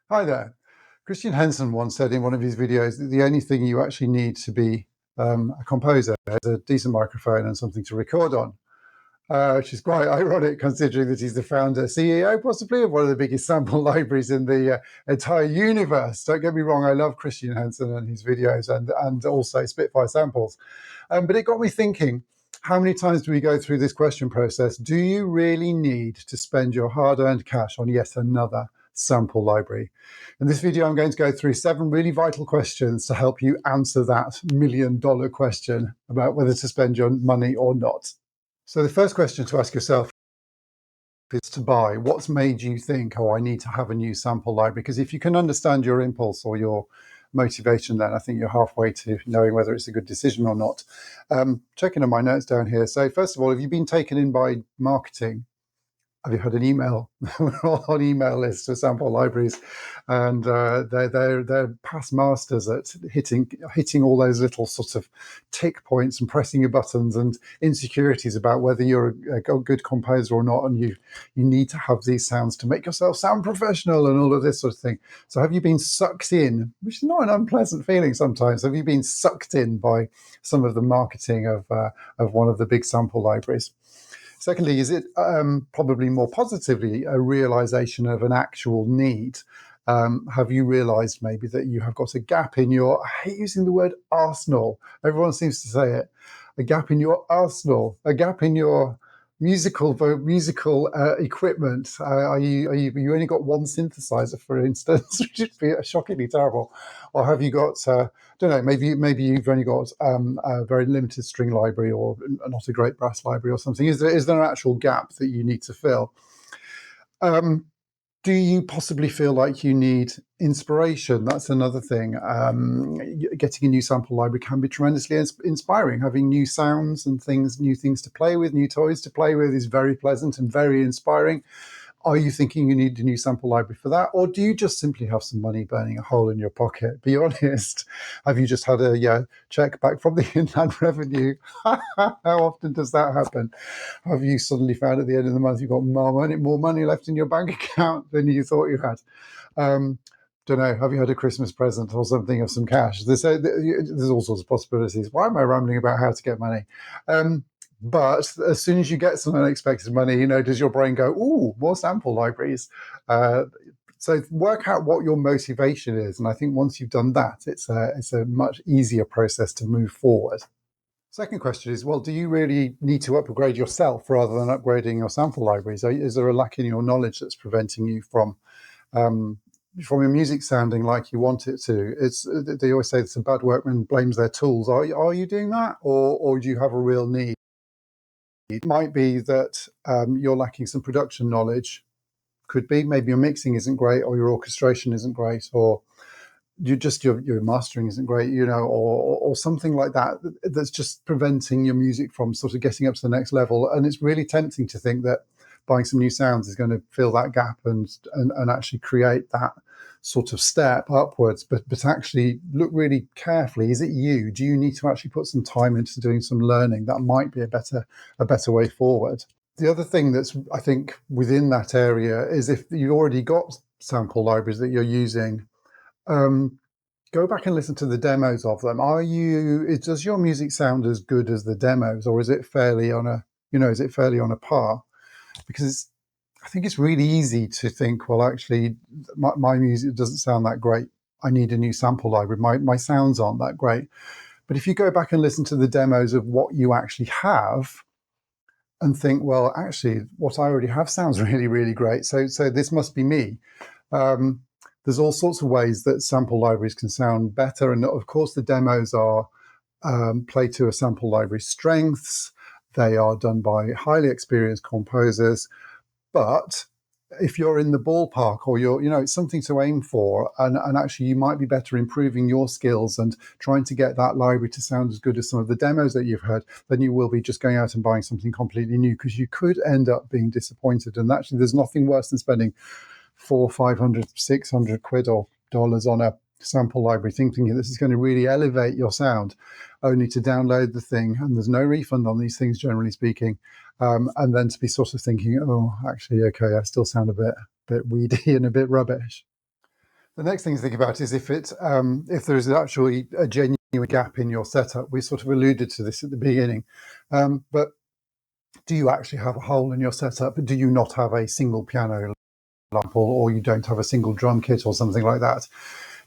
Hi there. Christian Henson once said in one of his videos that the only thing you actually need to be a composer is a decent microphone and something to record on, which is quite ironic considering that he's the founder, CEO, possibly, of one of the biggest sample libraries in the entire universe. Don't get me wrong, I love Christian Henson and his videos and also Spitfire samples. But it got me thinking, how many times do we go through this question process? Do you really need to spend your hard-earned cash on yet another sample library? In this video, I'm going to go through 7 really vital questions to help you answer that $1 million question about whether to spend your money or not. So the first question to ask yourself is to buy. What's made you think, oh, I need to have a new sample library? Because if you can understand your impulse or your motivation, then I think you're halfway to knowing whether it's a good decision or not. Checking on my notes down here. So first of all, have you been taken in by marketing? Have you had an email? We're all on email lists for sample libraries, and they're past masters at hitting all those little sort of tick points and pressing your buttons and insecurities about whether you're a good composer or not, and you need to have these sounds to make yourself sound professional and all of this sort of thing. So have you been sucked in, which is not an unpleasant feeling sometimes? Have you been sucked in by some of the marketing of one of the big sample libraries? Secondly, is it probably more positively a realization of an actual need? Have you realized maybe that you have got a gap in your, I hate using the word arsenal, everyone seems to say it, a gap in your arsenal, a gap in your musical equipment? You only got one synthesizer, for instance, which would be shockingly terrible, or have you got don't know, maybe you've only got a very limited string library or not a great brass library or something. Is there an actual gap that you need to fill? Um, do you possibly feel like you need inspiration? That's another thing. Getting a new sample library can be tremendously inspiring. Having new sounds and things, new things to play with, new toys to play with is very pleasant and very inspiring. Are you thinking you need a new sample library for that? Or do you just simply have some money burning a hole in your pocket? Be honest. Have you just had a check back from the Inland Revenue? How often does that happen? Have you suddenly found at the end of the month you've got more money left in your bank account than you thought you had? Um, don't know. Have you had a Christmas present or something of some cash? There's all sorts of possibilities. Why am I rambling about how to get money? But as soon as you get some unexpected money, does your brain go, "Ooh, more sample libraries"? So work out what your motivation is, and I think once you've done that, it's a much easier process to move forward. Second question is, well, do you really need to upgrade yourself rather than upgrading your sample libraries? Is there a lack in your knowledge that's preventing you um, from your music sounding like you want it to? They always say it's a bad workman blames their tools. Are you doing that, or do you have a real need? It might be that you're lacking some production knowledge. Could be maybe your mixing isn't great, or your orchestration isn't great, or your mastering isn't great, or something like that that's just preventing your music from sort of getting up to the next level. And it's really tempting to think that buying some new sounds is going to fill that gap and actually create that sort of step upwards. But actually look really carefully. Is it you? Do you need to actually put some time into doing some learning? That might be a better way forward. The other thing that's, I think, within that area is if you already got sample libraries that you're using, um, go back and listen to the demos of them. Does your music sound as good as the demos, or is it fairly on a par? Because I think it's really easy to think, well, actually, my music doesn't sound that great. I need a new sample library. My sounds aren't that great. But if you go back and listen to the demos of what you actually have, and think, well, actually, what I already have sounds really, really great. So this must be me. Um, there's all sorts of ways that sample libraries can sound better, and of course, the demos are play to a sample library's strengths. They are done by highly experienced composers, but if you're in the ballpark, or it's something to aim for, and actually you might be better improving your skills and trying to get that library to sound as good as some of the demos that you've heard, then you will be just going out and buying something completely new, because you could end up being disappointed. And actually, there's nothing worse than spending 400, 500, 600 quid or dollars on a sample library thinking this is going to really elevate your sound, only to download the thing, and there's no refund on these things, generally speaking, and then to be sort of thinking, oh, actually, okay, I still sound a bit weedy and a bit rubbish. The next thing to think about is if there is actually a genuine gap in your setup. We sort of alluded to this at the beginning, but do you actually have a hole in your setup? Do you not have a single piano, example, or you don't have a single drum kit or something like that?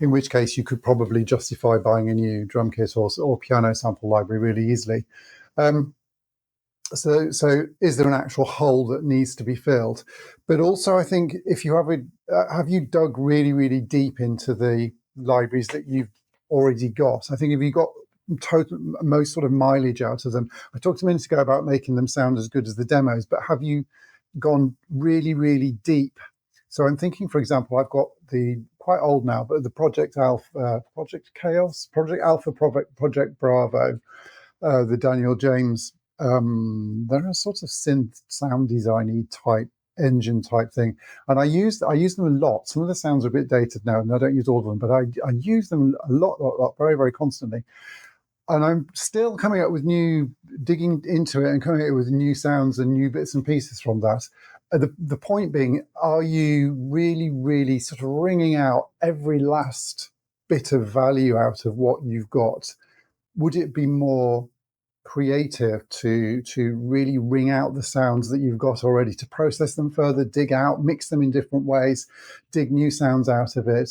In which case, you could probably justify buying a new drum kit or piano sample library really easily. So is there an actual hole that needs to be filled? But also, I think if you have you dug really, really deep into the libraries that you've already got? I think if you got total most sort of mileage out of them. I talked a minute ago about making them sound as good as the demos, but have you gone really, really deep? So I'm thinking, for example, I've got the quite old now, but the Project Alpha, Project Chaos, Project Alpha, Project Bravo, the Daniel James. They're a sort of synth sound designy type engine type thing, and I use them a lot. Some of the sounds are a bit dated now, and I don't use all of them, but I use them a lot, very, very constantly. And I'm still coming up with digging into it and coming up with new sounds and new bits and pieces from that. The point being, are you really, really sort of wringing out every last bit of value out of what you've got? Would it be more creative to really wring out the sounds that you've got already, to process them further, dig out, mix them in different ways, dig new sounds out of it,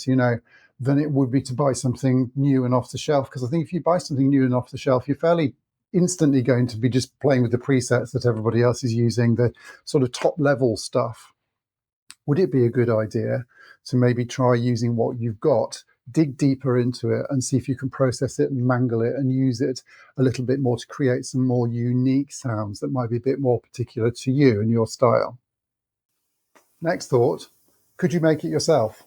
than it would be to buy something new and off the shelf? Because I think if you buy something new and off the shelf, you're fairly instantly going to be just playing with the presets that everybody else is using, the sort of top level stuff. Would it be a good idea to maybe try using what you've got, dig deeper into it, and see if you can process it and mangle it and use it a little bit more to create some more unique sounds that might be a bit more particular to you and your style? Next thought, could you make it yourself?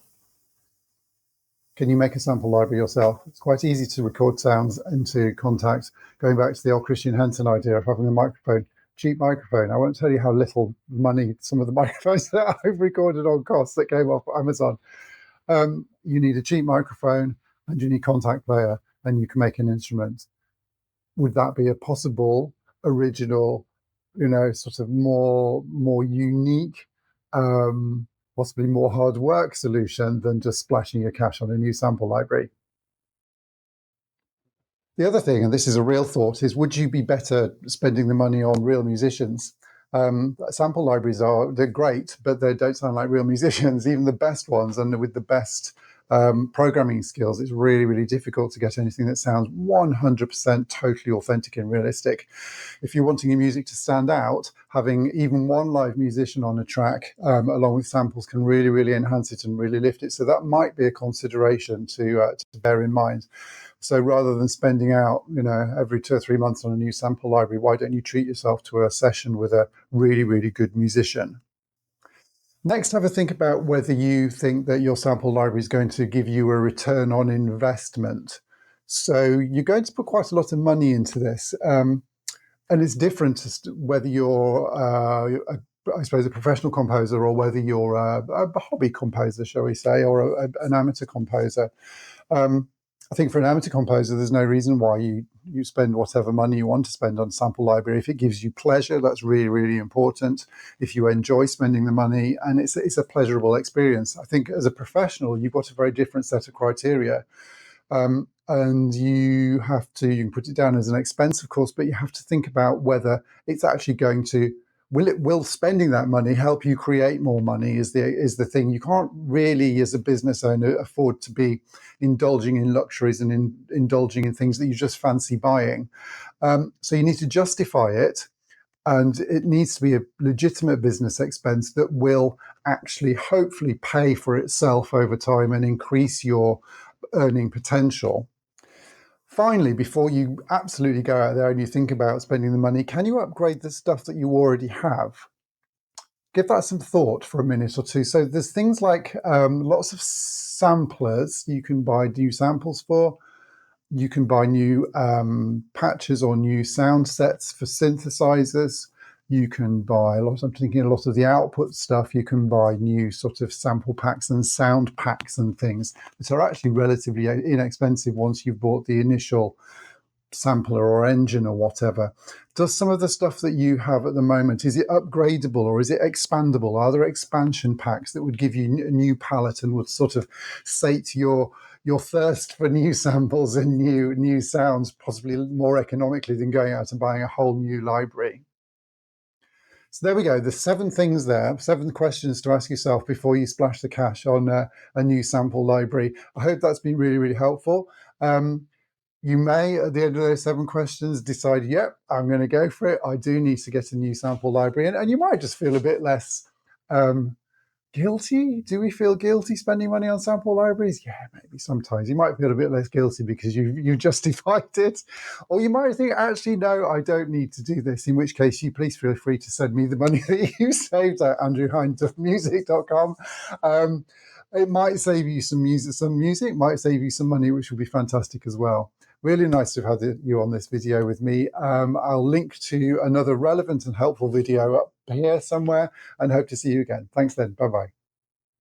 Can you make a sample library yourself? It's quite easy to record sounds into Kontakt. Going back to the old Christian Hansen idea of having a microphone, cheap microphone. I won't tell you how little money some of the microphones that I've recorded on costs that came off Amazon. You need a cheap microphone and you need Kontakt player, and you can make an instrument. Would that be a possible, original, sort of more unique, possibly more hard work solution than just splashing your cash on a new sample library? The other thing, and this is a real thought, is would you be better spending the money on real musicians? Sample libraries they're great, but they don't sound like real musicians, even the best ones. And with the best programming skills, it's really, really difficult to get anything that sounds 100% totally authentic and realistic. If you're wanting your music to stand out, having even one live musician on a track along with samples can really, really enhance it and really lift it. So that might be a consideration to bear in mind. So rather than spending out, every 2 or 3 months on a new sample library, why don't you treat yourself to a session with a really, really good musician? Next, have a think about whether you think that your sample library is going to give you a return on investment. So you're going to put quite a lot of money into this. And it's different as to whether you're, I suppose, a professional composer or whether you're a hobby composer, shall we say, or an amateur composer. I think for an amateur composer, there's no reason why you spend whatever money you want to spend on sample library. If it gives you pleasure, that's really, really important. If you enjoy spending the money and it's a pleasurable experience. I think as a professional, you've got a very different set of criteria. And you can put it down as an expense, of course, but you have to think about whether it's actually going to, will spending that money help you create more money is the thing. You can't really, as a business owner, afford to be indulging in luxuries and indulging in things that you just fancy buying. So you need to justify it, and it needs to be a legitimate business expense that will actually hopefully pay for itself over time and increase your earning potential. Finally, before you absolutely go out there and you think about spending the money, can you upgrade the stuff that you already have? Give that some thought for a minute or two. So there's things like lots of samplers you can buy new samples for. You can buy new patches or new sound sets for synthesizers. You can buy I'm thinking a lot of the output stuff. You can buy new sort of sample packs and sound packs and things that are actually relatively inexpensive once you've bought the initial sampler or engine or whatever. Does some of the stuff that you have at the moment, is it upgradable or is it expandable? Are there expansion packs that would give you a new palette and would sort of sate your thirst for new samples and new sounds, possibly more economically than going out and buying a whole new library? So there we go. There's 7 things there, 7 questions to ask yourself before you splash the cash on a new sample library. I hope that's been really, really helpful. You may, at the end of those 7 questions, decide, yep, I'm going to go for it. I do need to get a new sample library. And you might just feel a bit less guilty. Do we feel guilty spending money on sample libraries? Yeah, maybe sometimes. You might feel a bit less guilty because you justified it. Or you might think, actually, no, I don't need to do this, in which case you please feel free to send me the money that you saved at andrewhind.music.com. It might save you some music, might save you some money, which will be fantastic as well. Really nice to have had you on this video with me. I'll link to another relevant and helpful video up here somewhere and hope to see you again. Thanks then. Bye-bye.